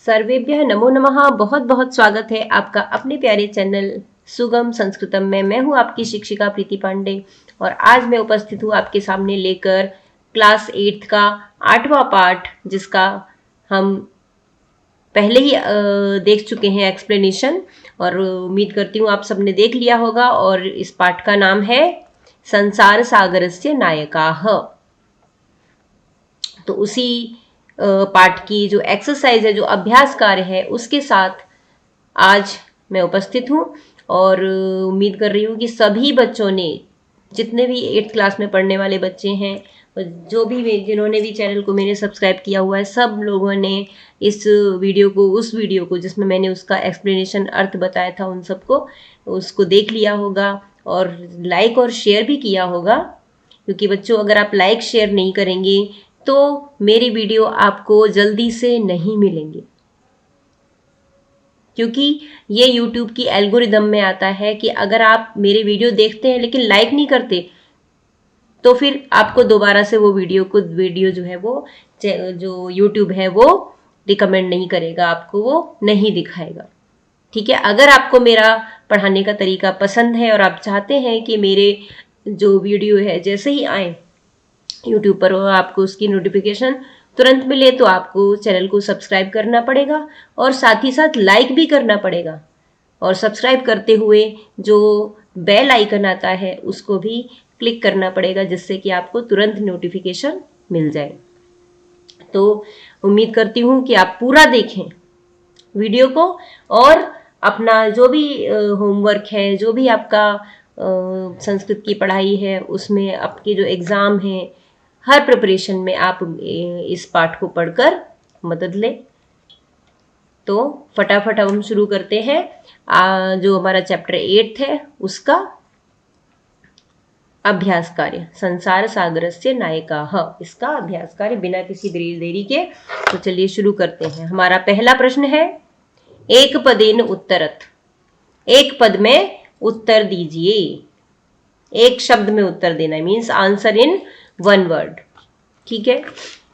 सर्वेभ्यः नमो नमः। बहुत बहुत स्वागत है आपका अपने प्यारे चैनल सुगम संस्कृतम में। मैं हूँ आपकी शिक्षिका प्रीति पांडे और आज मैं उपस्थित हूँ आपके सामने लेकर क्लास 8 का 8वां पाठ, जिसका हम पहले ही देख चुके हैं एक्सप्लेनेशन, और उम्मीद करती हूँ आप सबने देख लिया होगा। और इस पाठ का नाम है संसार सागरस्य नायकाः। तो उसी पाठ की जो एक्सरसाइज है, जो अभ्यास कार्य है, उसके साथ आज मैं उपस्थित हूँ और उम्मीद कर रही हूँ कि सभी बच्चों ने, जितने भी 8th क्लास में पढ़ने वाले बच्चे हैं, जो भी जिन्होंने भी चैनल को मेरे सब्सक्राइब किया हुआ है, सब लोगों ने इस वीडियो को, उस वीडियो को जिसमें मैंने उसका एक्सप्लेनेशन अर्थ बताया था, उन सबको उसको देख लिया होगा और लाइक और शेयर भी किया होगा। क्योंकि बच्चों, अगर आप लाइक शेयर नहीं करेंगे तो मेरी वीडियो आपको जल्दी से नहीं मिलेंगे, क्योंकि ये YouTube की एल्गोरिदम में आता है कि अगर आप मेरे वीडियो देखते हैं लेकिन लाइक नहीं करते, तो फिर आपको दोबारा से वो वीडियो जो है, वो जो YouTube है वो रिकमेंड नहीं करेगा, आपको वो नहीं दिखाएगा। ठीक है, अगर आपको मेरा पढ़ाने का तरीका पसंद है और आप चाहते हैं कि मेरे जो वीडियो है जैसे ही आए YouTube पर आपको उसकी नोटिफिकेशन तुरंत मिले, तो आपको चैनल को सब्सक्राइब करना पड़ेगा और साथ ही साथ लाइक भी करना पड़ेगा। और सब्सक्राइब करते हुए जो बेल आइकन आता है उसको भी क्लिक करना पड़ेगा, जिससे कि आपको तुरंत नोटिफिकेशन मिल जाए। तो उम्मीद करती हूँ कि आप पूरा देखें वीडियो को, और अपना जो भी होमवर्क है, जो भी आपका संस्कृत की पढ़ाई है, उसमें आपके जो एग्ज़ाम है, हर प्रिपरेशन में आप इस पाठ को पढ़कर मदद लें। तो फटाफट हम शुरू करते हैं जो हमारा चैप्टर 8 है उसका अभ्यास कार्य, संसार सागरस्य नायकाः। इसका अभ्यास कार्य बिना किसी देरी के। तो चलिए शुरू करते हैं। हमारा पहला प्रश्न है, एक पदेन उत्तरत। एक पद में उत्तर दीजिए। एक शब्द में उत्तर देना, means answer in one word. ठीक है,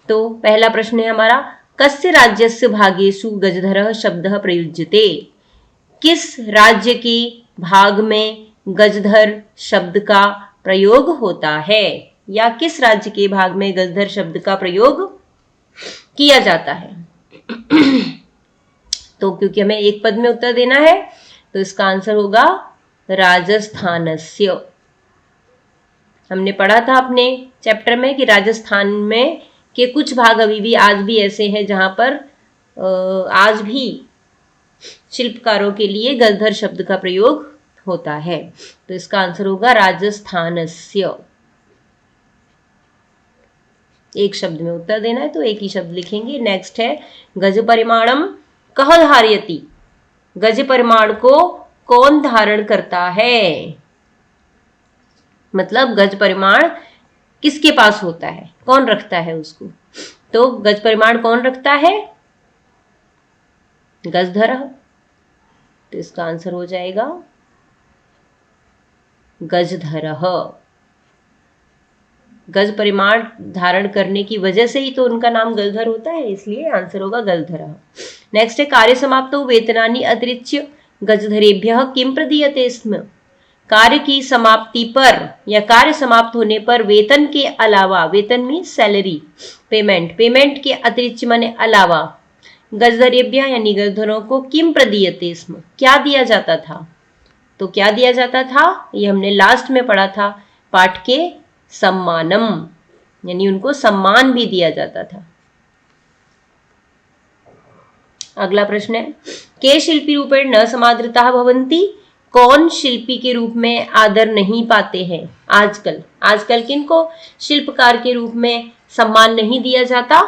तो पहला प्रश्न है हमारा, कस्य राज्यस्य भागेषु गजधरः शब्दः प्रयुज्यते। किस राज्य की भाग में गजधर शब्द का प्रयोग होता है, या किस राज्य के भाग में गजधर शब्द का प्रयोग किया जाता है। तो क्योंकि हमें एक पद में उत्तर देना है, तो इसका आंसर होगा राजस्थानस्य। हमने पढ़ा था अपने चैप्टर में कि राजस्थान में के कुछ भाग अभी भी आज भी ऐसे हैं जहां पर आज भी शिल्पकारों के लिए गजधर शब्द का प्रयोग होता है। तो इसका आंसर होगा राजस्थानस्य। एक शब्द में उत्तर देना है तो एक ही शब्द लिखेंगे। नेक्स्ट है, गज परिमाणम कह धारयति। गज परिमाण को कौन धारण करता है, मतलब गज परिमाण किसके पास होता है, कौन रखता है उसको। तो गज परिमाण कौन रखता है, गजधरः। तो इसका आंसर हो जाएगा गजधरः। गज परिमाण धारण करने की वजह से ही तो उनका नाम गजधर होता है, इसलिए आंसर होगा गजधरः। नेक्स्ट है, कार्य समाप्तौ वेतनानि अतिरिच्य गजधरेभ्यः किम प्रदीयते स्म। कार्य की समाप्ति पर या कार्य समाप्त होने पर वेतन के अलावा, वेतन मीन्स सैलरी, पेमेंट के अतिरिक्त माने अलावा, गजधरेभ्यः यानी गजधरों को किम प्रदीयते स्म, क्या दिया जाता था। तो क्या दिया जाता था, ये हमने लास्ट में पढ़ा था पाठ के, सम्मानम, यानी उनको सम्मान भी दिया जाता था। अगला प्रश्न है, के शिल्पी रूपेण न समादृताः भवन्ति। कौन शिल्पी के रूप में आदर नहीं पाते हैं आजकल। आजकल किनको शिल्पकार के रूप में सम्मान नहीं दिया जाता,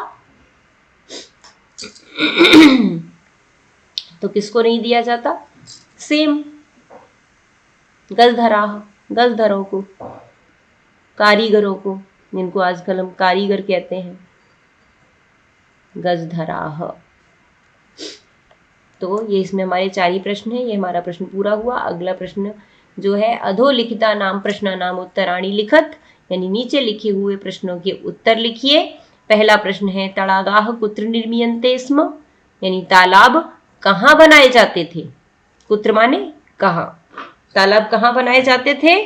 तो किसको नहीं दिया जाता, सेम गजधरों को, कारीगरों को, जिनको आजकल हम कारीगर कहते हैं, गजधराः। तो ये इसमें हमारे 4 ही प्रश्न हैं। ये हमारा प्रश्न पूरा हुआ। अगला प्रश्न जो है, अधोलिखिता नाम प्रश्नानाम उत्तराणि लिखत, यानी नीचे लिखे हुए प्रश्नों के उत्तर लिखिए। पहला प्रश्न है, तड़ागाः कुत्र निर्मीयन्ते स्म। यानी तालाब कहाँ बनाए जाते थे? कुत्र माने कहाँ। तालाब कहाँ बनाए जाते थे?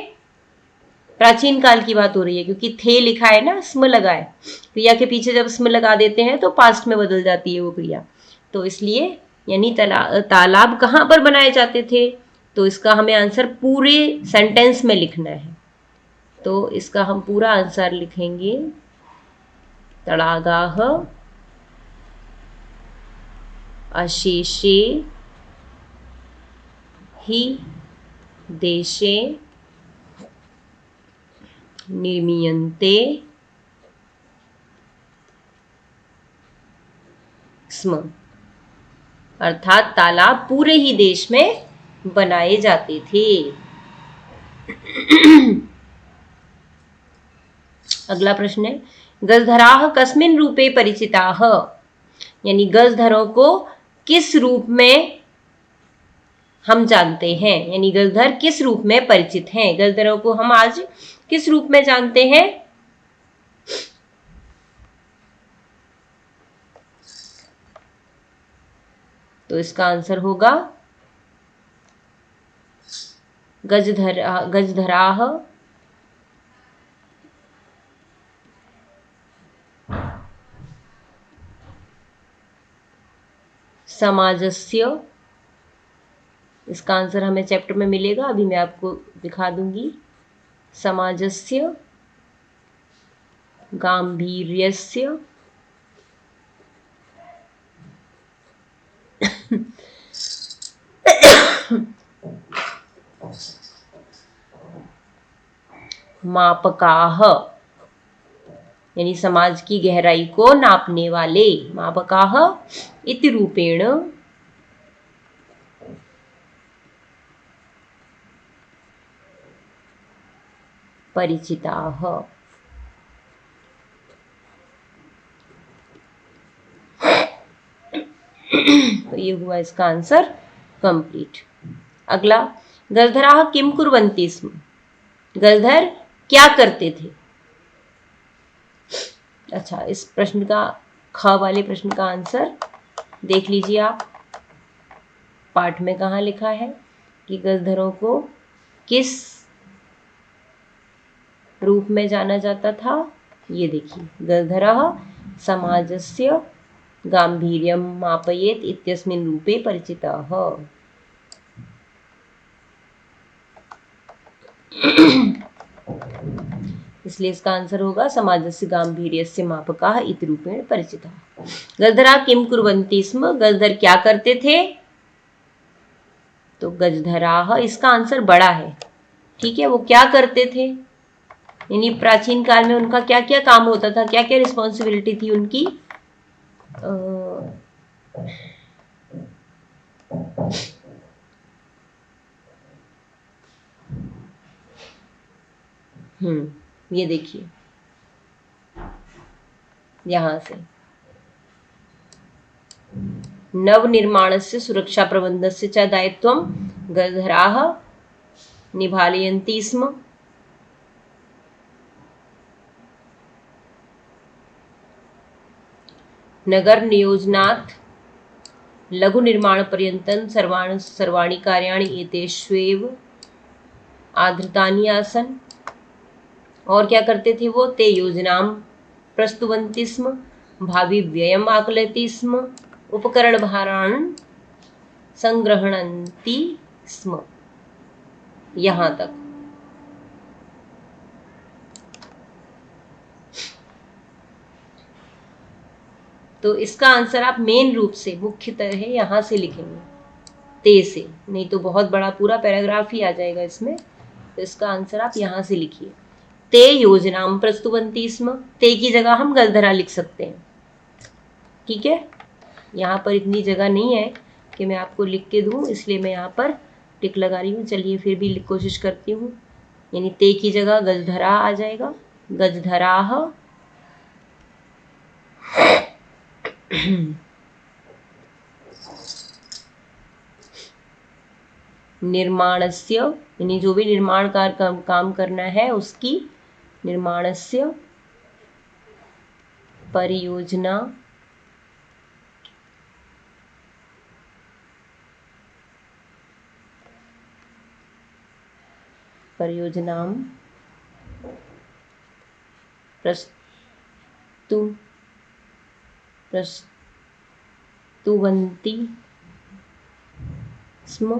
प्राचीन काल की बात हो रही है, क्योंकि थे लिखा है ना, स्म लगा है। क्रिया के पीछे जब स्म लगा देते हैं तो पास्ट में बदल जाती है वो क्रिया, तो इसलिए यानी तालाब कहाँ पर बनाए जाते थे, तो इसका हमें आंसर पूरे सेंटेंस में लिखना है। तो इसका हम पूरा आंसर लिखेंगे, तड़ागाह अशेषे ही देशे निर्मीयन्ते स्म। अर्थात तालाब पूरे ही देश में बनाए जाते थे। अगला प्रश्न है, गजधराः कस्मिन् रूपे परिचिताः, यानी गजधरों को किस रूप में हम जानते हैं, यानी गजधर किस रूप में परिचित हैं। गजधरों को हम आज किस रूप में जानते हैं? तो इसका आंसर होगा गजधराः समाजस्य। इसका आंसर हमें चैप्टर में मिलेगा, अभी मैं आपको दिखा दूंगी। समाजस्य गांभीर्यस्य मापकाः, यानी समाज की गहराई को नापने वाले। मापकाः इति रूपेण परिचिताः। तो ये हुआ इसका आंसर कंप्लीट। अगला, गजधराः किम कुर्वन्ति स्म, गजधर क्या करते थे। अच्छा, इस प्रश्न का, ख वाले प्रश्न का आंसर देख लीजिए आप, पाठ में कहाँ लिखा है कि गजधरों को किस रूप में जाना जाता था। ये देखिए, गजधरः समाजस्य गांभीर्यं मापयेत् इत्यस्मिन् रूपे परिचिताः। इसलिए इसका आंसर होगा समाजस्य गांभीर्यस्य मापकाः इति रूपेण परिचिताः। गजधराः किम कुर्वन्ति स्म, गजधर क्या करते थे। तो गजधराः, इसका आंसर बड़ा है, ठीक है। वो क्या करते थे, यानी प्राचीन काल में उनका क्या क्या काम होता था, क्या क्या रिस्पॉन्सिबिलिटी थी उनकी। ये देखिए यहां से, नवनिर्माणस्य सुरक्षा प्रबंधस्य च दायित्वं गजधराः निभालयन्ति स्म। नगर नियोजनात् लघु निर्माण पर्यन्तं सर्वाणि कार्याणि एतेष्वेव आधृतानि आसन्। और क्या करते थे वो, ते योजनां प्रस्तुवन्ति स्म, भावी व्ययम् आकलयति स्म, उपकरण भारान् संग्रहणन्ति स्म। यहां तक। तो इसका आंसर आप मेन रूप से, मुख्यतः है, यहां से लिखेंगे, ते से, नहीं तो बहुत बड़ा पूरा पैराग्राफ ही आ जाएगा इसमें। तो इसका आंसर आप यहां से लिखिए, ते योजनां प्रस्तुवन्ति स्म। ते की जगह हम गजधरा लिख सकते हैं, ठीक है। यहाँ पर इतनी जगह नहीं है कि मैं आपको लिख के दूं, इसलिए मैं यहाँ पर टिक लगा रही हूँ। चलिए फिर भी कोशिश करती हूँ, यानी ते की जगह गजधरा आ जाएगा। गजधराः निर्माणस्य, यानी जो भी निर्माण काम करना है उसकी, निर्माणस्य परियोजना परियोजनां प्रस्तुवन्ति स्म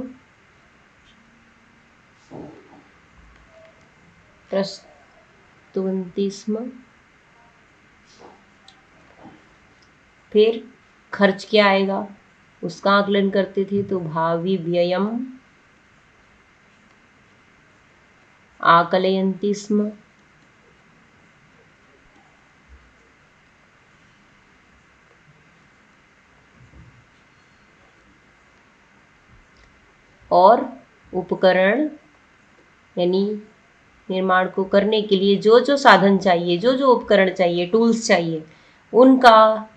फिर खर्च क्या आएगा उसका आकलन करते थे, तो भावी व्ययम आकलयन्ति स्म। और उपकरण यानी निर्माण को करने के लिए जो जो साधन चाहिए, जो जो उपकरण चाहिए, टूल्स चाहिए, उनका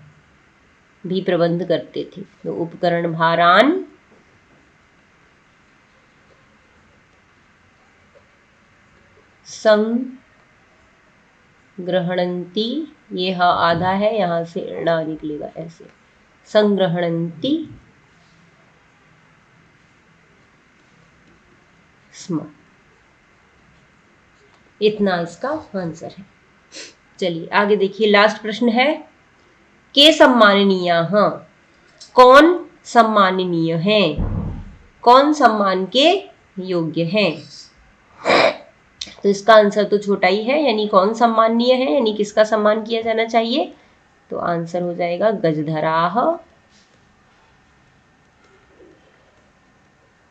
भी प्रबंध करते थे। तो उपकरण भारान संग्रहणन्ति, ये हाँ आधा है, यहां से णा निकलेगा ऐसे, संग्रहणन्ति स्म। इतना इसका आंसर है। चलिए आगे देखिए, लास्ट प्रश्न है के सम्माननीय, हाँ कौन सम्माननीय है, कौन सम्मान के योग्य है। तो इसका आंसर तो छोटा ही है, यानी कौन सम्माननीय है, यानी किसका सम्मान किया जाना चाहिए। तो आंसर हो जाएगा गजधराः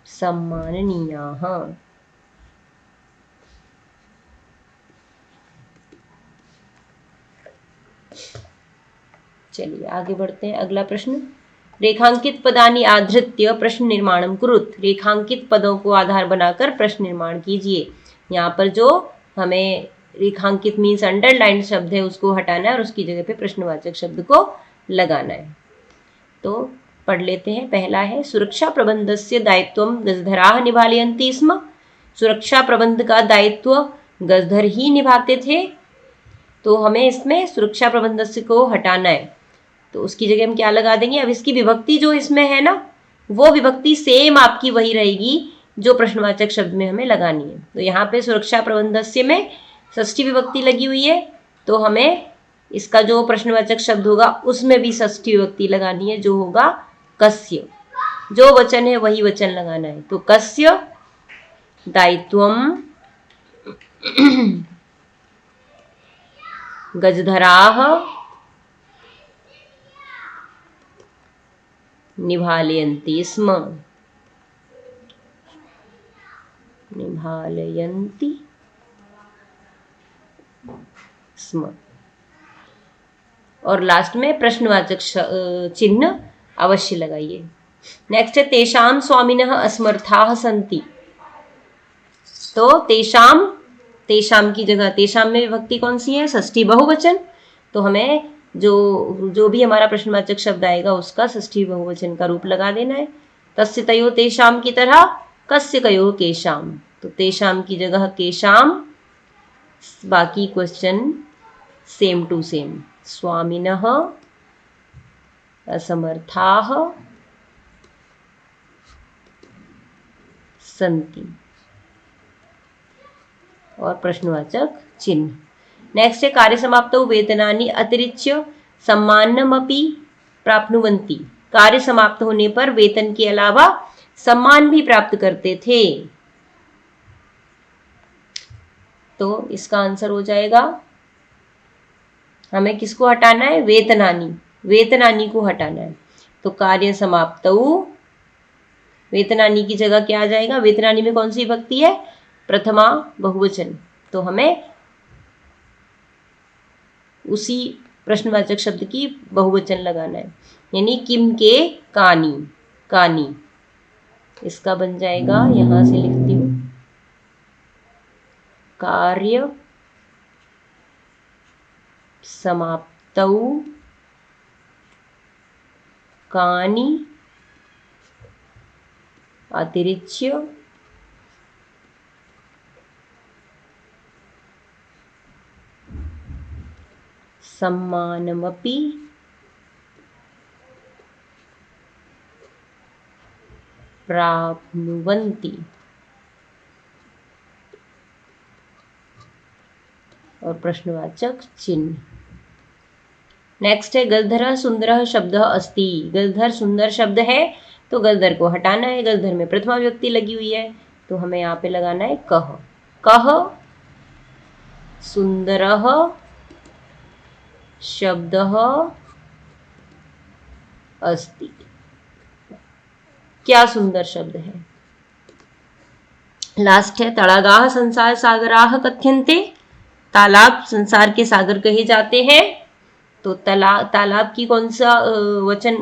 सम्माननीयाः। चलिए आगे बढ़ते हैं, अगला प्रश्न, रेखांकित पदानि आधृत्य प्रश्न निर्माणम कुरुत। रेखांकित पदों को आधार बनाकर प्रश्न निर्माण कीजिए। यहाँ पर जो हमें रेखांकित मीन्स अंडरलाइन शब्द है उसको हटाना है और उसकी जगह पे प्रश्नवाचक शब्द को लगाना है। तो पढ़ लेते हैं। पहला है सुरक्षा प्रबंधस्य दायित्वं गजधराः निभालयन्ति स्म। सुरक्षा प्रबंध का दायित्व गजधर ही निभाते थे। तो हमें इसमें सुरक्षा प्रबंधस्य को हटाना है, तो उसकी जगह हम क्या लगा देंगे। अब इसकी विभक्ति जो इसमें है ना, वो विभक्ति सेम आपकी वही रहेगी जो प्रश्नवाचक शब्द में हमें लगानी है। तो यहाँ पे सुरक्षा प्रबंधस्य में षष्ठी विभक्ति लगी हुई है, तो हमें इसका जो प्रश्नवाचक शब्द होगा उसमें भी षष्ठी विभक्ति लगानी है, जो होगा कस्य। जो वचन है वही वचन लगाना है। तो कस्य दायित्वम गजधराः निभालयन्ति स्म। निभालयन्ति स्म। और लास्ट में प्रश्नवाचक चिन्ह अवश्य लगाइए। नेक्स्ट है तेषां स्वामिनः असमर्थाः सन्ति। तो तेषां, तेषां की जगह तेषां में विभक्ति कौन सी है, षष्ठी बहुवचन। तो हमें जो भी हमारा प्रश्नवाचक शब्द आएगा उसका षष्ठी बहुवचन का रूप लगा देना है। तस्य तयो तेषां की तरह कस्य कयो केषां। तो तेषां की जगह केषां, बाकी क्वेश्चन सेम टू सेम। स्वामिनः असमर्थाः सन्ति और प्रश्नवाचक चिन्ह। नेक्स्ट है कार्य समाप्तौ वेतनानि अतिरिच्य सम्मानमपि प्राप्नुवन्ति। कार्य समाप्त होने पर वेतन के अलावा सम्मान भी प्राप्त करते थे। तो इसका आंसर हो जाएगा, हमें किसको हटाना है, वेतनानि, वेतनानि को हटाना है। तो कार्य समाप्तौ, वेतनानि की जगह क्या आ जाएगा, वेतनानि में कौन सी विभक्ति है, प्रथमा बहुवचन। तो हमें उसी प्रश्नवाचक शब्द की बहुवचन लगाना है, यानी किम के कानी, कानी। इसका बन जाएगा, यहां से लिखती हूं, कार्य समाप्तौ कानि अतिरिच्य सम्मानमपि प्राप्नुवन्ति। और प्रश्नवाचक चिन्ह। नेक्स्ट है गलधर सुंदर शब्द अस्ति। गलधर सुंदर शब्द है तो गलधर को हटाना है। गलधर में प्रथमा विभक्ति लगी हुई है तो हमें यहाँ पे लगाना है कह। कह सुंदर शब्द अस्ति। क्या सुंदर शब्द है। लास्ट है तड़ागाह संसार सागराह कथ्यन्ते। तालाब संसार के सागर कहे जाते हैं। तो तालाब की कौन सा वचन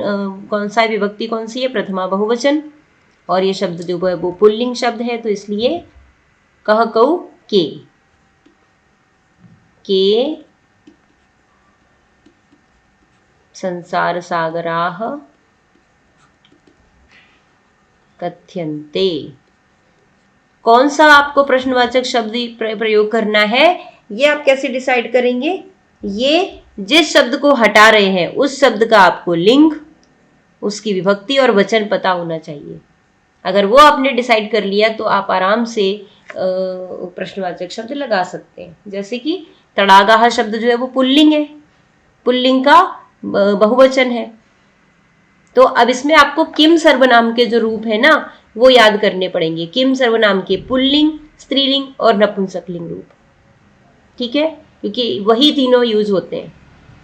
कौन सा विभक्ति कौन सी है, प्रथमा बहुवचन। और ये शब्द जो है वो पुल्लिंग शब्द है तो इसलिए कह कऊ के संसार सागराह कथ्यन्ते। कौन सा आपको प्रश्नवाचक शब्द प्रयोग करना है ये आप कैसे डिसाइड करेंगे। ये जिस शब्द को हटा रहे हैं उस शब्द का आपको लिंग, उसकी विभक्ति और वचन पता होना चाहिए। अगर वो आपने डिसाइड कर लिया तो आप आराम से प्रश्नवाचक शब्द लगा सकते हैं। जैसे कि तड़ागाह शब्द जो है वो पुल्लिंग है, पुल्लिंग का बहुवचन है। तो अब इसमें आपको किम सर्वनाम के जो रूप है ना वो याद करने पड़ेंगे। किम सर्वनाम के पुल्लिंग, स्त्रीलिंग और नपुंसकलिंग रूप। ठीक है, क्योंकि वही तीनों यूज होते हैं।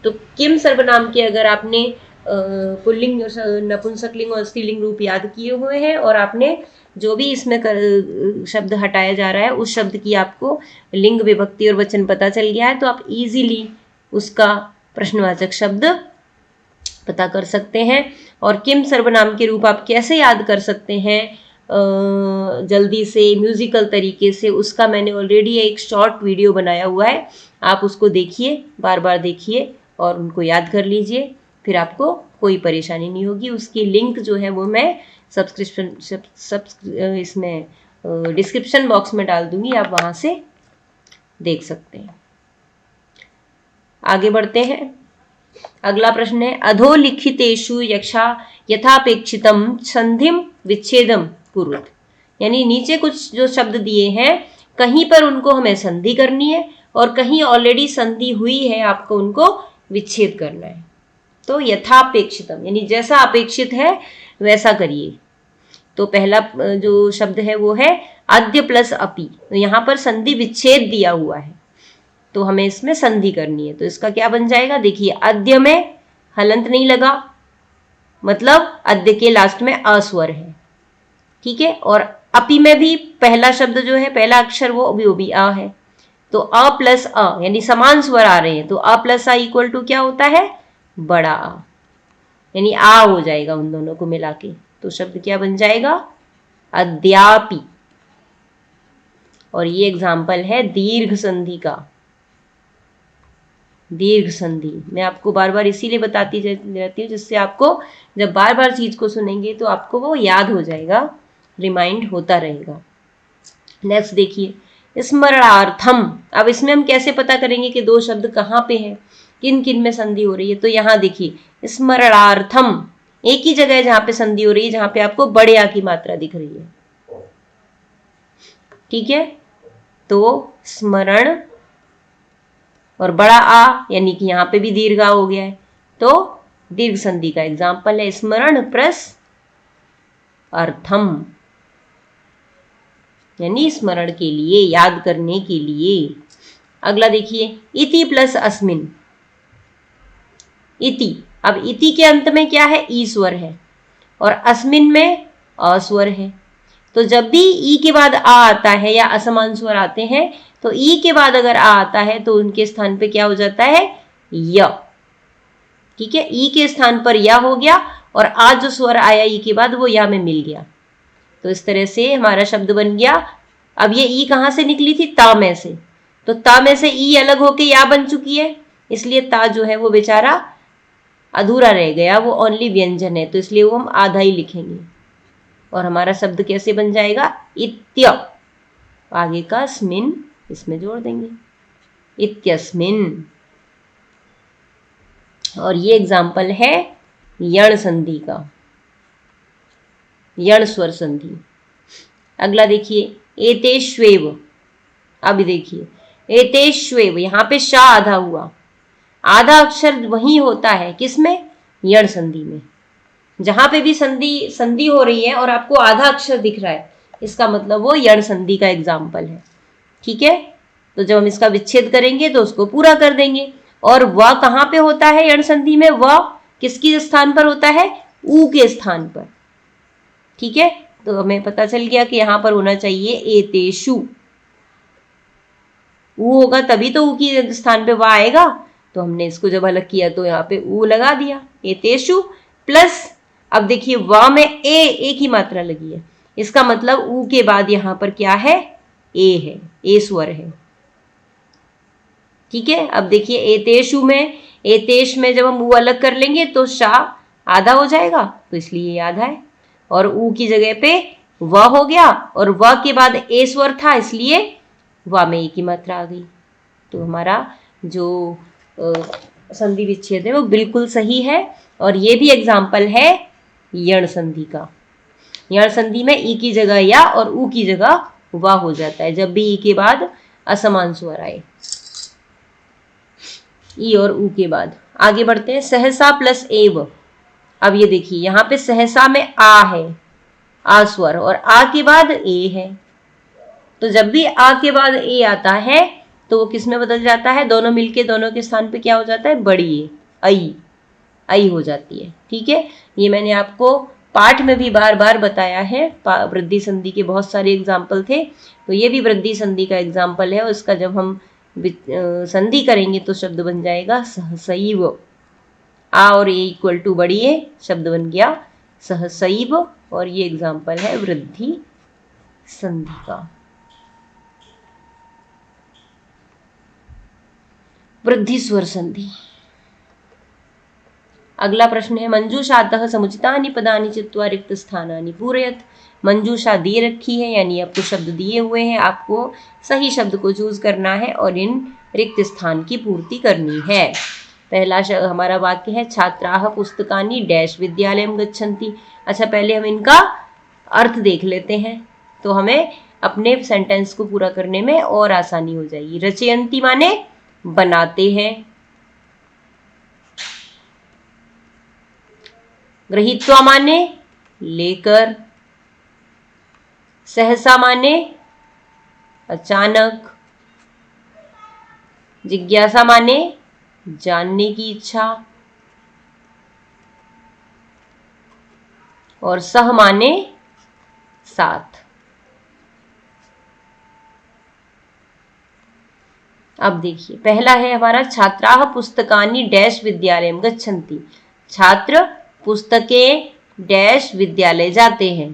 तो किम सर्वनाम के अगर आपने पुल्लिंग, नपुंसकलिंग और स्त्रीलिंग रूप याद किए हुए हैं और आपने जो भी इसमें शब्द हटाया जा रहा है उस शब्द की आपको लिंग, विभक्ति और वचन पता चल गया है तो आप इजीली उसका प्रश्नवाचक शब्द पता कर सकते हैं। और किम सर्वनाम के रूप आप कैसे याद कर सकते हैं जल्दी से म्यूजिकल तरीके से, उसका मैंने ऑलरेडी एक शॉर्ट वीडियो बनाया हुआ है। आप उसको देखिए, बार बार देखिए और उनको याद कर लीजिए, फिर आपको कोई परेशानी नहीं होगी। उसकी लिंक जो है वो मैं इसमें डिस्क्रिप्शन बॉक्स में डाल दूंगी, आप वहां से देख सकते हैं। आगे बढ़ते हैं। अगला प्रश्न है अधोलिखितेषु यथापेक्षितम संधिम विच्छेदम कुरुत। यानी नीचे कुछ जो शब्द दिए हैं कहीं पर उनको हमें संधि करनी है और कहीं ऑलरेडी संधि हुई है, आपको उनको विच्छेद करना है। तो यथापेक्षितम यानी जैसा अपेक्षित है वैसा करिए। तो पहला जो शब्द है वो है अद्य प्लस अपि। तो यहाँ पर संधि विच्छेद दिया हुआ है तो हमें इसमें संधि करनी है। तो इसका क्या बन जाएगा, देखिए अद्य में हलंत नहीं लगा, मतलब अद्य के लास्ट में अस्वर है। ठीक है, और अपि में भी पहला शब्द जो है, पहला अक्षर वो भी आ है। तो अ प्लस अ यानी समान स्वर आ रहे हैं। तो अ प्लस आ इक्वल टू क्या होता है, बड़ा आ, यानी आ हो जाएगा उन दोनों को मिला के। तो शब्द क्या बन जाएगा, अद्यापि। और ये एग्जाम्पल है दीर्घ संधि का। दीर्घ संधि मैं आपको बार बार इसीलिए बताती रहती हूँ जिससे आपको जब बार बार चीज को सुनेंगे तो आपको वो याद हो जाएगा, रिमाइंड होता रहेगा। नेक्स्ट देखिए स्मरणार्थम। अब इसमें हम कैसे पता करेंगे कि दो शब्द कहाँ पे हैं, किन किन में संधि हो रही है। तो यहाँ देखिए स्मरणार्थम एक ही जगह है जहां पे संधि हो रही है, जहां पे आपको बड़े आ की मात्रा दिख रही है। ठीक है, तो स्मरण और बड़ा आ यानी कि यहां पे भी दीर्घ आ हो गया है। तो दीर्घ संधि का एग्जाम्पल है स्मरण प्लस अर्थम, यानी स्मरण के लिए, याद करने के लिए। अगला देखिए इति प्लस अस्मिन। इति, अब इति के अंत में क्या है, ई स्वर है और अस्मिन में अ स्वर है। तो जब भी ई के बाद आ आता है या असमान स्वर आते हैं तो ई के बाद अगर आ आता है तो उनके स्थान पे क्या हो जाता है, य। ठीक है, ई के स्थान पर या हो गया और आ जो स्वर आया ई के बाद वो या में मिल गया। तो इस तरह से हमारा शब्द बन गया। अब ये ई कहां से निकली थी, ता में से। तो ता में से ई अलग होके या बन चुकी है, इसलिए ता जो है वो बेचारा अधूरा रह गया, वो ओनली व्यंजन है। तो इसलिए वो हम आधा ही लिखेंगे और हमारा शब्द कैसे बन जाएगा, इत्य। आगे का स्मिन इसमें जोड़ देंगे, इत्यस्मिन। और ये एग्जाम्पल है यण संधि का, यण स्वर संधि। अगला देखिए एतेष्वेव। अब देखिए एतेष्वेव, यहाँ पे शा आधा हुआ, आधा अक्षर वही होता है किसमें, यण संधि में। जहां पे भी संधि हो रही है और आपको आधा अक्षर दिख रहा है, इसका मतलब वो यण संधि का एग्जाम्पल है। ठीक है, तो जब हम इसका विच्छेद करेंगे तो उसको पूरा कर देंगे। और वह कहाँ पे होता है यण संधि में, वह किसके स्थान पर होता है, ऊ के स्थान पर। ठीक है, तो हमें पता चल गया कि यहां पर होना चाहिए एतेषु, ऊ होगा तभी तो ऊ की स्थान पे वाह आएगा। तो हमने इसको जब अलग किया तो यहाँ पे ऊ लगा दिया, एतेषु प्लस, अब देखिए वा में एक ही मात्रा लगी है, इसका मतलब ऊ के बाद यहां पर क्या है, ए है, ए स्वर है। ठीक है, अब देखिए एतेषु में, एतेश में जब हम ऊ अलग कर लेंगे तो शा आधा हो जाएगा, तो इसलिए ये आधा है, और ऊ की जगह पे व हो गया, और व के बाद ए स्वर था इसलिए वा में एक ही मात्रा आ गई। तो हमारा जो संधि विच्छेद है वो बिल्कुल सही है। और ये भी एग्जाम्पल है यण संधि का। यण संधि में ई की जगह या और ऊ की जगह वा हो जाता है जब भी ई के बाद असमान स्वर आए, ई और ऊ के बाद। आगे बढ़ते हैं, सहसा प्लस एव। अब ये देखिए यहां पे सहसा में आ है, आ स्वर, और आ के बाद ए है, तो जब भी आ के बाद ए आता है तो वो किस में बदल जाता है, दोनों मिलके दोनों के स्थान पे क्या हो जाता है, बड़ी ए, आई, आई हो जाती है। ठीक है, ये मैंने आपको पाठ में भी बार बार बताया है, वृद्धि संधि के बहुत सारे एग्जाम्पल थे, तो ये भी वृद्धि संधि का एग्जाम्पल है। उसका जब हम संधि करेंगे तो शब्द बन जाएगा सहसैव, आ और ए इक्वल टू बड़ी ए, शब्द बन गया सहसैव, और ये एग्जाम्पल है वृद्धि संधि का। वृद्धि स्वर संधि। अगला प्रश्न है, मंजूषातः समुचितानि पदानि चित्वा रिक्त स्थानानि पूरयत। मंजूषा दे रखी है, यानी आपको शब्द दिए हुए हैं, आपको सही शब्द को चूज करना है और इन रिक्त स्थान की पूर्ति करनी है। पहला हमारा वाक्य है, छात्राः पुस्तकानि डैश विद्यालयं गच्छन्ति। अच्छा, पहले हम इनका अर्थ देख लेते हैं तो हमें अपने सेंटेंस को पूरा करने में और आसानी हो जाएगी। रचयन्ति माने बनाते हैं, गृहीत्वा माने लेकर, सहसा माने अचानक, जिज्ञासा माने जानने की इच्छा, और सह माने साथ। अब देखिए पहला है हमारा, छात्राः पुस्तकानि डैश विद्यालयं गच्छन्ति। छात्र पुस्तकें डैश विद्यालय जाते हैं,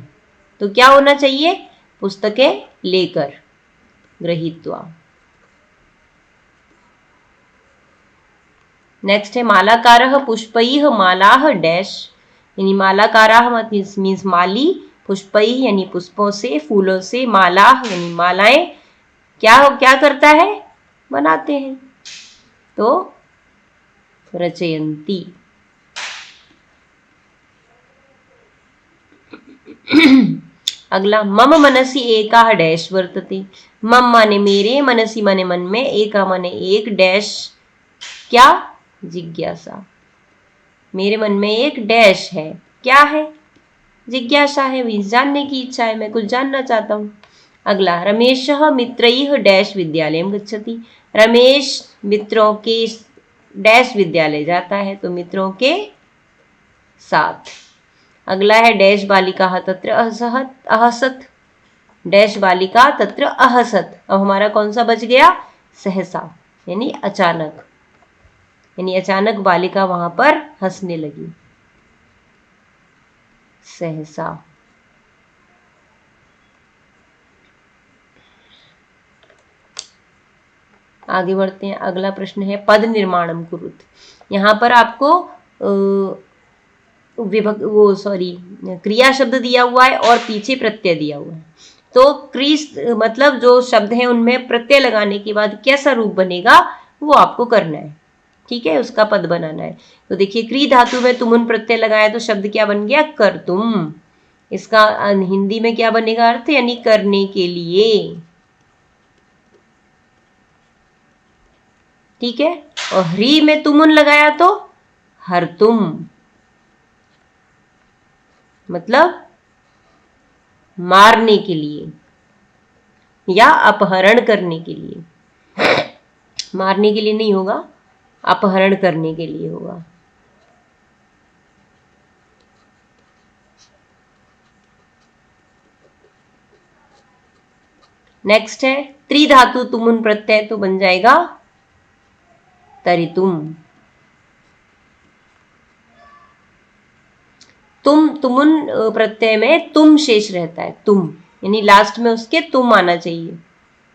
तो क्या होना चाहिए, पुस्तकें लेकर, गृहीत्वा। नेक्स्ट है, मालाकारः पुष्पैः मालाः डैश, यानी मालाकाराः मीन्स माली, पुष्पैः यानी पुष्पों से, फूलों से, मालाः यानी मालाएं क्या करता है, बनाते हैं, तो रचयन्ति। अगला, मम मनसि एका डैश वर्तते। मम माने मेरे, मनसि माने मन में, एका माने एक, डैश क्या, जिज्ञासा। मेरे मन में एक डैश है, क्या है, जिज्ञासा है, मीन्स जानने की इच्छा है, मैं कुछ जानना चाहता हूँ। अगला, रमेशः मित्रैः डैश विद्यालयं गच्छति। रमेश मित्रों के डैश विद्यालय जाता है, तो मित्रों के साथ। अगला है, डैश बालिका तत्र अहसत, डैश बालिका तत्र अहसत। अब हमारा कौन सा बच गया, सहसा, यानी अचानक, यानी अचानक बालिका वहां पर हंसने लगी, सहसा। आगे बढ़ते हैं, अगला प्रश्न है, पद निर्माणम कुरुत। यहाँ पर आपको क्रिया शब्द दिया हुआ है और पीछे प्रत्यय दिया हुआ है, तो क्री मतलब जो शब्द है उनमें प्रत्यय लगाने के बाद कैसा रूप बनेगा वो आपको करना है। ठीक है, उसका पद बनाना है। तो देखिए, क्री धातु में तुमुन प्रत्यय लगाया तो शब्द क्या बन गया, कर तुम। इसका हिंदी में क्या बनेगा अर्थ, यानी करने के लिए। ठीक है। और ह्री में तुमुन लगाया तो हर तुम, मतलब मारने के लिए या अपहरण करने के लिए। मारने के लिए नहीं होगा, अपहरण करने के लिए होगा। नेक्स्ट है त्रिधातु तुमुन प्रत्यय, तो बन जाएगा तरितुम। तुमुन प्रत्यय में तुम शेष रहता है, तुम, यानी लास्ट में उसके तुम आना चाहिए,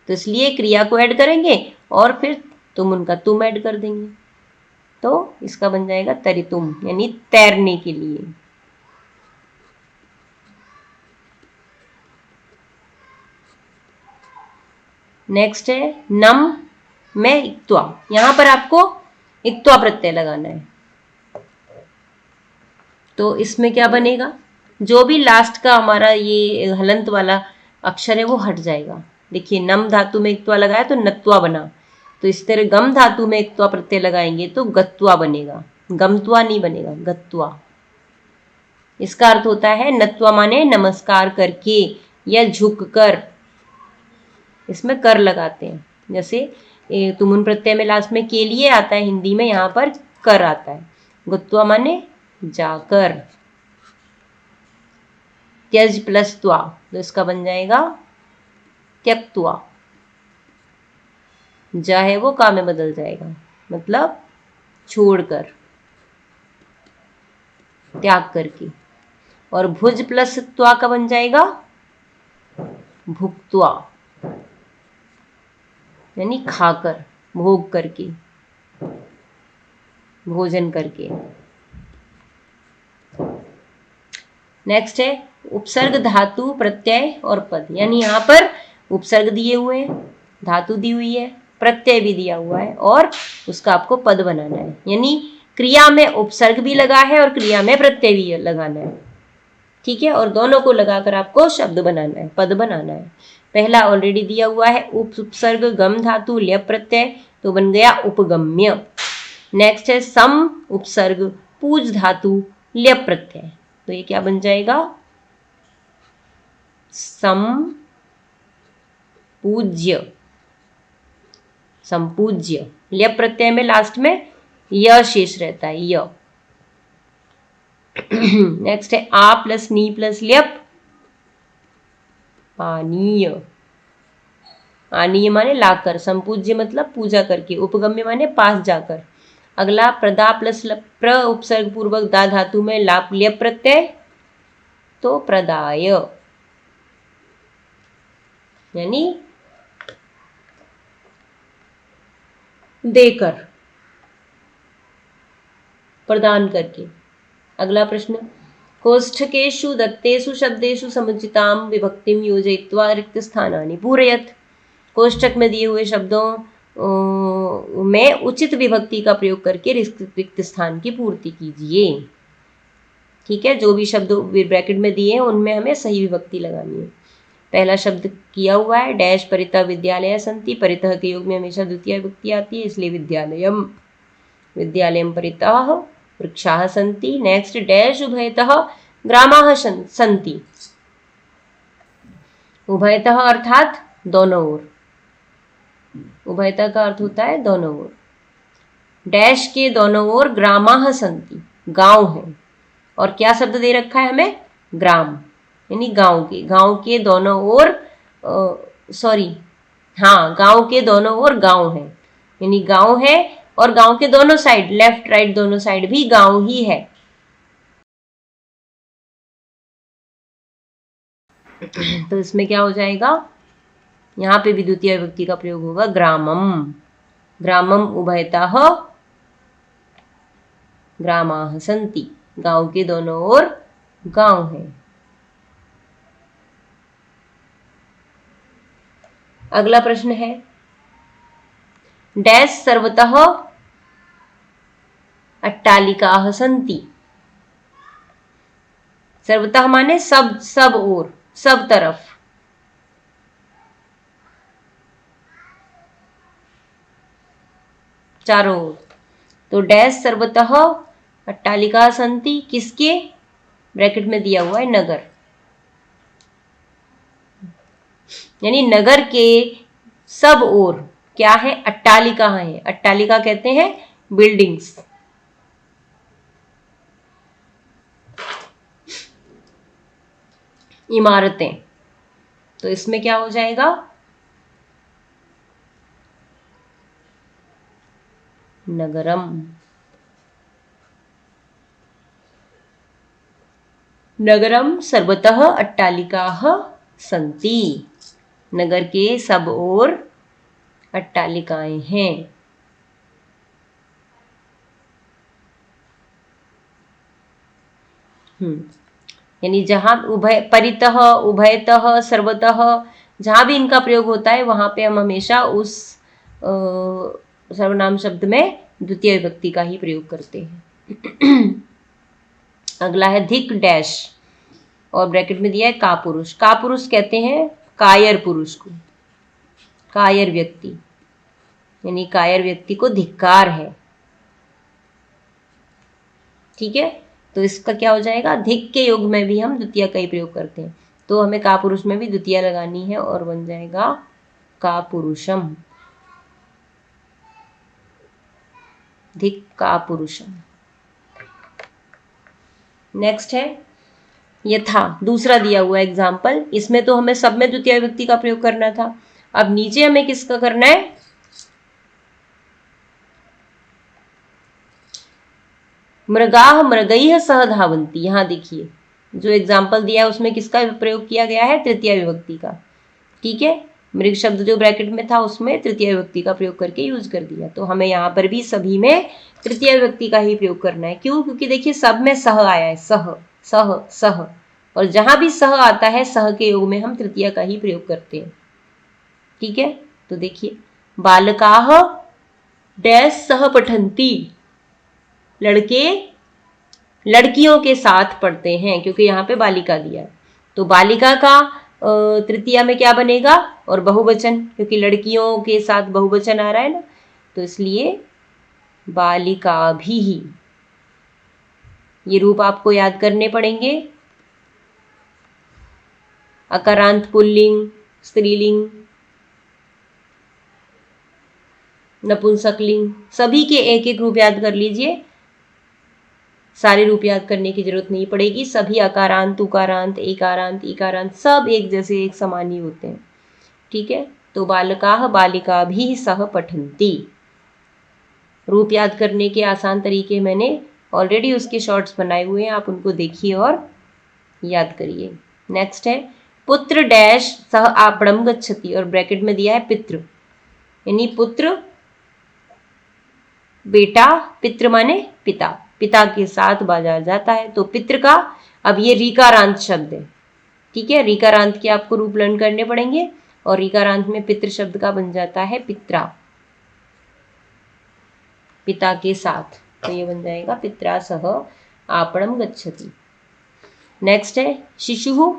तो इसलिए क्रिया को ऐड करेंगे और फिर तुमुन का तुम ऐड कर देंगे, तो इसका बन जाएगा तरितुम, यानी तैरने के लिए। नेक्स्ट है नम में इक्त्वा, यहां पर आपको इक्त्वा प्रत्यय लगाना है, तो इसमें क्या बनेगा, जो भी लास्ट का हमारा ये हलंत वाला अक्षर है वो हट जाएगा। देखिए नम धातु में इक्त्वा लगाया तो नत्वा बना, तो इस तरह गम धातु में इक्त्वा प्रत्यय लगाएंगे तो गत्वा बनेगा, गमत्वा नहीं बनेगा, गत्वा। इसका अर्थ होता है नत्वा माने नमस्कार करके या झुक कर, इसमें कर लगाते हैं। जैसे तुमुन प्रत्यय में लास्ट में के लिए आता है हिंदी में, यहां पर कर आता है। गुत्वा माने जाकर, त्यज प्लस त्वा, तो इसका बन जाएगा त्यक्त्वा। जा है वो का में बदल जाएगा, मतलब छोड़कर, त्याग करके। और भुज प्लस त्वा का बन जाएगा भुक्त्वा, यानी खाकर, भोग करके, भोजन करके। नेक्स्ट है उपसर्ग धातु प्रत्यय और पद, यानी यहां पर उपसर्ग दिए हुए हैं, धातु दी हुई है, प्रत्यय भी दिया हुआ है और उसका आपको पद बनाना है, यानी क्रिया में उपसर्ग भी लगा है और क्रिया में प्रत्यय भी लगाना है, ठीक है। और दोनों को लगाकर आपको शब्द बनाना है, पद बनाना है। पहला ऑलरेडी दिया हुआ है उपसर्ग गम धातु ल्यप प्रत्यय, तो बन गया उपगम्य। नेक्स्ट है सम उपसर्ग पूज धातु ल्यप प्रत्यय, तो ये क्या बन जाएगा, सम पूज्य, संपूज्य। ल्यप प्रत्यय में लास्ट में य शेष रहता है, य। नेक्स्ट है आ प्लस नी प्लस ल्यप, पानीय। आनीय माने लाकर, संपूज्य मतलब पूजा करके, उपगम्य माने पास जाकर। अगला प्रदा प्लस प्र उपसर्ग पूर्वक दा धातु में लाप ल्यप प्रत्यय, तो प्रदाय, यानी देकर, प्रदान करके। अगला प्रश्न, कोष्ठकेषु दत्तेषु शब्देषु समुचिताम विभक्तिम योजयित्वा रिक्त स्थानानि पूरयत। कोष्ठक में दिए हुए शब्दों में उचित विभक्ति का प्रयोग करके रिक्त स्थान की पूर्ति कीजिए। ठीक है, जो भी शब्द ब्रैकेट में दिए हैं उनमें हमें सही विभक्ति लगानी है। पहला शब्द किया हुआ है डैश परितः विद्यालय संति, परितः के योग में हमेशा द्वितीय विभक्ति आती है, इसलिए विद्यालयम, विद्यालयम परितः वृक्षाः सन्ति। नेक्स्ट डैश उभयतः ग्रामाः सन्ति, उभयतः अर्थात दोनों ओर, उभयतः का अर्थ होता है दोनों ओर। डैश के दोनों ओर ग्रामाः सन्ति, गांव है, और क्या शब्द दे रखा है हमें, ग्राम, यानी गांव के दोनों ओर, गांव के दोनों ओर गांव है, यानी गांव है और गांव के दोनों साइड, लेफ्ट राइट दोनों साइड भी गांव ही है। तो इसमें क्या हो जाएगा, यहां पे भी द्वितीय विभक्ति का प्रयोग होगा, ग्रामम, ग्रामम उभयतः ग्रामाः सन्ति, गांव के दोनों ओर गांव है। अगला प्रश्न है डैश सर्वतः अट्टालिकाः सन्ति। सर्वतः माने सब ओर, सब तरफ। चारों ओर। तो डैश सर्वतः अट्टालिका सन्ति, किसके, ब्रैकेट में दिया हुआ है नगर, यानी नगर के सब ओर क्या है, अट्टालिका है। अट्टालिका कहते हैं बिल्डिंग्स। इमारतें। तो इसमें क्या हो जाएगा, नगरम। नगरम सर्वतः अट्टालिकाः सन्ति, नगर के सब ओर अट्टालिकाएं हैं। यानी जहां उभय परितः, उभयतः, सर्वतः, जहां भी इनका प्रयोग होता है वहां पे हम हमेशा उस सर्वनाम शब्द में द्वितीय विभक्ति का ही प्रयोग करते हैं। अगला है धिक डैश, और ब्रैकेट में दिया है कापुरुष। कापुरुष कहते हैं कायर पुरुष को, कायर व्यक्ति, यानी कायर व्यक्ति को धिक्कार है। ठीक है, तो इसका क्या हो जाएगा, धिक के युग में भी हम द्वितीय का ही प्रयोग करते हैं, तो हमें कापुरुष में भी द्वितीय लगानी है और बन जाएगा कापुरुषम, धिक कापुरुषम। नेक्स्ट है यथा, दूसरा दिया हुआ एग्जाम्पल। इसमें तो हमें सब में द्वितीय विभक्ति का प्रयोग करना था, अब नीचे हमें किसका करना है, मृगाः मृगैः सह धावन्ति। यहां देखिए जो एग्जाम्पल दिया है उसमें किसका प्रयोग किया गया है, तृतीय विभक्ति का। ठीक है, मृग शब्द जो ब्रैकेट में था उसमें तृतीय विभक्ति का प्रयोग करके यूज कर दिया, तो हमें यहाँ पर भी सभी में तृतीय विभक्ति का ही प्रयोग करना है। क्यों, क्योंकि देखिए सब में सह आया है, सह सह सह, और जहां भी सह आता है सह के योग में हम तृतीय का ही प्रयोग करते हैं। ठीक है, तो देखिए बालकाः डैश सह पठन्ति, लड़के लड़कियों के साथ पढ़ते हैं, क्योंकि यहाँ पे बालिका दिया है, तो बालिका का तृतीया में क्या बनेगा, और बहुवचन, क्योंकि लड़कियों के साथ बहुवचन आ रहा है ना, तो इसलिए बालिका भी ही। ये रूप आपको याद करने पड़ेंगे, अकारांत पुल्लिंग, स्त्रीलिंग, नपुंसकलिंग, सभी के एक एक रूप याद कर लीजिए, सारे रूप याद करने की जरूरत नहीं पड़ेगी। सभी अकारांत, उकारांत, एकारांत, इकारांत सब एक जैसे, एक समान ही होते हैं। ठीक है, तो बालकाः बालिका भी सह पठन्ति। रूप याद करने के आसान तरीके मैंने ऑलरेडी उसके शॉर्ट्स बनाए हुए हैं, आप उनको देखिए और याद करिए। नेक्स्ट है पुत्र डैश सह आपणम गच्छति, और ब्रैकेट में दिया है पितृ, यानी पुत्र बेटा, पितृ माने पिता, पिता के साथ बाजार जाता है, तो पितृ का, अब ये रीकारांत शब्द है। ठीक है, रीकारांत के आपको रूप लर्न करने पड़ेंगे, और रीकारांत में पितृ शब्द का बन जाता है पित्रा, पिता के साथ, तो ये बन जाएगा पित्रा सह आपणम गच्छति। नेक्स्ट है शिशु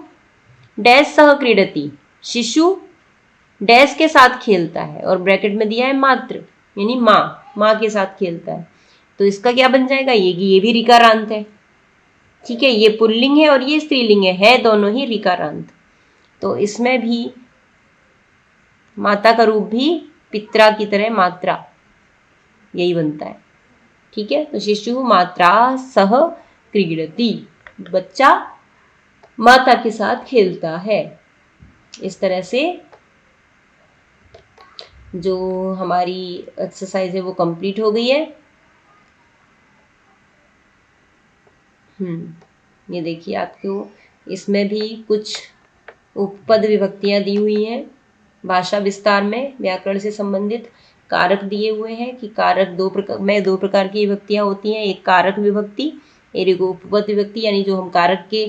डैश सह क्रीडति, शिशु डैश के साथ खेलता है, और ब्रैकेट में दिया है मातृ, यानी माँ, माँ के साथ खेलता है, तो इसका क्या बन जाएगा, ये भी ऋकारांत है। ठीक है, ये पुल्लिंग है और ये स्त्रीलिंग है दोनों ही ऋकारांत, तो इसमें भी माता का रूप भी पित्रा की तरह मात्रा, यही बनता है। ठीक है, तो शिशु मात्रा सह क्रीडति, बच्चा माता के साथ खेलता है। इस तरह से जो हमारी एक्सरसाइज है वो कंप्लीट हो गई है। ये देखिए आपको इसमें भी कुछ उपपद विभक्तियां दी हुई हैं, भाषा विस्तार में व्याकरण से संबंधित कारक दिए हुए हैं कि कारक दो प्रकार की विभक्तियां होती हैं, एक कारक विभक्ति, एक उपपद विभक्ति, यानी जो हम कारक के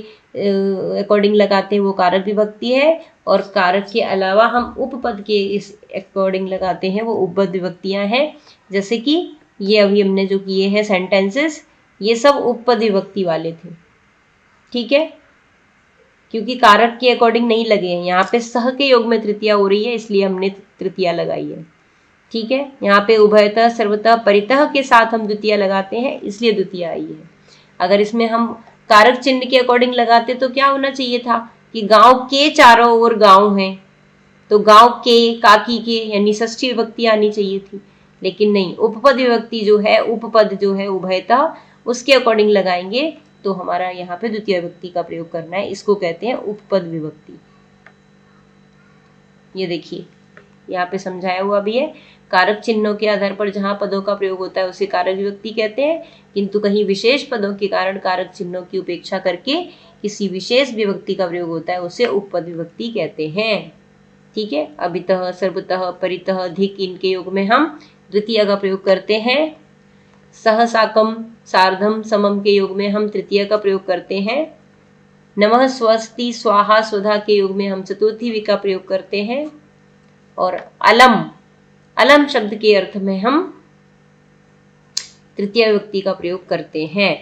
अकॉर्डिंग लगाते हैं वो कारक विभक्ति है, और कारक के अलावा हम उपपद के इस अकॉर्डिंग लगाते हैं वो उपपद विभक्तियां हैं। जैसे कि ये अभी हमने जो किए हैं सेंटेंसेस, ये सब उपपद विभक्ति वाले थे। ठीक है, क्योंकि कारक के अकॉर्डिंग नहीं लगे हैं, यहाँ पे सह के योग में तृतीया हो रही है, इसलिए हमने तृतीया लगाई है। ठीक है, यहाँ पे उभयतः सर्वतः परितः के साथ हम द्वितीय लगाते हैं, इसलिए द्वितीय आई है। अगर इसमें हम कारक चिन्ह के अकॉर्डिंग लगाते तो क्या होना चाहिए था कि गांव के चारों ओर गांव हैं, तो गांव के, काकी के, यानी षष्ठी विभक्ति आनी चाहिए थी, लेकिन नहीं, उपपद विभक्ति जो है, उपपद जो है उभयतः, उसके अकॉर्डिंग लगाएंगे तो हमारा यहाँ पे द्वितीय विभक्ति का प्रयोग करना है, इसको कहते हैं उपपद विभक्ति। ये देखिए यहाँ पे समझाया हुआ भी है, कारक चिन्हों के आधार पर जहां पदों का प्रयोग होता है उसे कारक विभक्ति कहते हैं, किंतु कहीं विशेष पदों के कारण कारक चिन्हों की उपेक्षा करके किसी विशेष विभक्ति का प्रयोग होता है उसे उपपद विभक्ति कहते हैं। ठीक है, अभितः, सर्वतः, परितः, धिक, इनके योग में हम द्वितीय का प्रयोग करते हैं। सह, साकम, सार्धम, समम के योग में हम तृतीय का प्रयोग करते हैं। नमः, स्वस्ति, स्वाहा, स्वधा के योग में हम चतुर्थी वि का प्रयोग करते हैं। और अलम, अलम शब्द के अर्थ में हम तृतीय विभक्ति का प्रयोग करते हैं।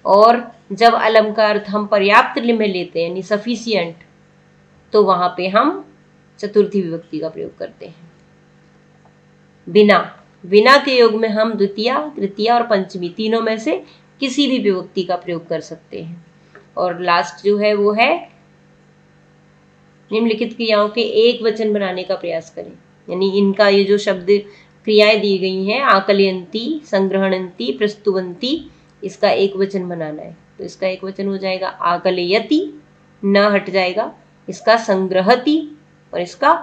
और जब अलम का अर्थ हम पर्याप्त में लेते हैं, यानी सफिशिएंट, तो वहां पे हम चतुर्थी विभक्ति का प्रयोग करते हैं। बिना, बिना के योग में हम द्वितीय, तृतीय और पंचमी तीनों में से किसी भी विभक्ति का प्रयोग कर सकते हैं। और लास्ट जो है वो है निम्नलिखित क्रियाओं के एक वचन बनाने का प्रयास करें, यानी इनका ये जो शब्द क्रियाएं दी गई हैं, आकलयंती, संग्रहणंती, प्रस्तुवंती, इसका एक वचन बनाना है। तो इसका एक वचन हो जाएगा आकलयति, न हट जाएगा, इसका संग्रहति और इसका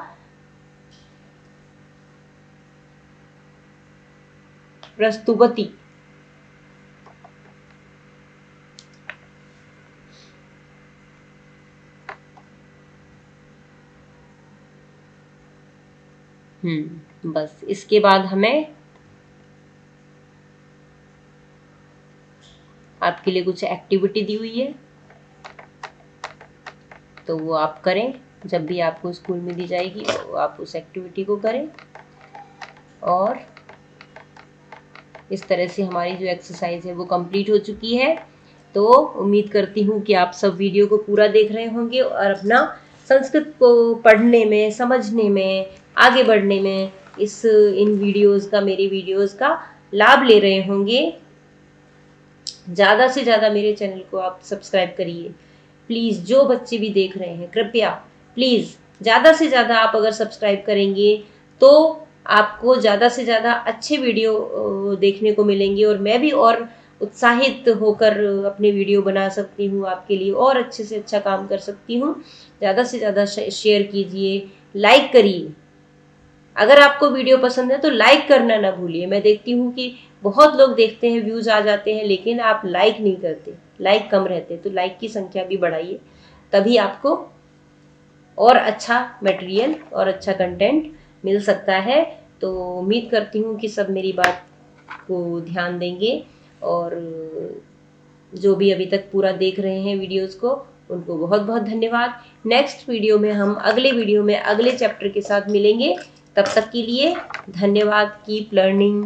प्रस्तुवति। बस इसके बाद हमें आपके लिए कुछ एक्टिविटी दी हुई है, तो वो आप करें। जब भी आपको स्कूल में दी जाएगी तो आप उस एक्टिविटी को करें। और इस तरह से हमारी जो एक्सरसाइज है वो कंप्लीट हो चुकी है। तो उम्मीद करती हूँ कि आप सब वीडियो को पूरा देख रहे होंगे और अपना संस्कृत को पढ़ने में, समझने में, आगे बढ़ने में इन वीडियोस का, मेरी वीडियोस का लाभ ले रहे होंगे। ज़्यादा से ज़्यादा मेरे चैनल को आप सब्सक्राइब करिए प्लीज़। जो बच्चे भी देख रहे हैं कृपया प्लीज़ ज़्यादा से ज़्यादा आप अगर सब्सक्राइब करेंगे तो आपको ज़्यादा से ज़्यादा अच्छे वीडियो देखने को मिलेंगे और मैं भी और उत्साहित होकर अपने वीडियो बना सकती हूँ, आपके लिए और अच्छे से अच्छा काम कर सकती हूँ। ज़्यादा से ज़्यादा शेयर कीजिए, लाइक करिए। अगर आपको वीडियो पसंद है तो लाइक करना ना भूलिए। मैं देखती हूँ कि बहुत लोग देखते हैं, व्यूज़ आ जाते हैं, लेकिन आप लाइक नहीं करते, लाइक कम रहते, तो लाइक की संख्या भी बढ़ाइए, तभी आपको और अच्छा मटेरियल और अच्छा कंटेंट मिल सकता है। तो उम्मीद करती हूँ कि सब मेरी बात को ध्यान देंगे और जो भी अभी तक पूरा देख रहे हैं वीडियोस को, उनको बहुत बहुत धन्यवाद। नेक्स्ट वीडियो में हम अगले वीडियो में अगले चैप्टर के साथ मिलेंगे। तब तक के लिए धन्यवाद। Keep learning.